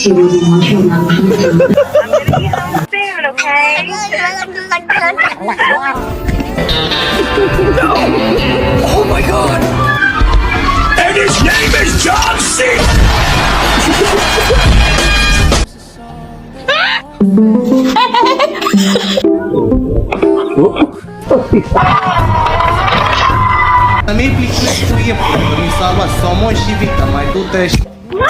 Soon, okay? Oh my god! And his name is John C. Também plictistuie, mi s-a luat somon și vită, mai du-te și...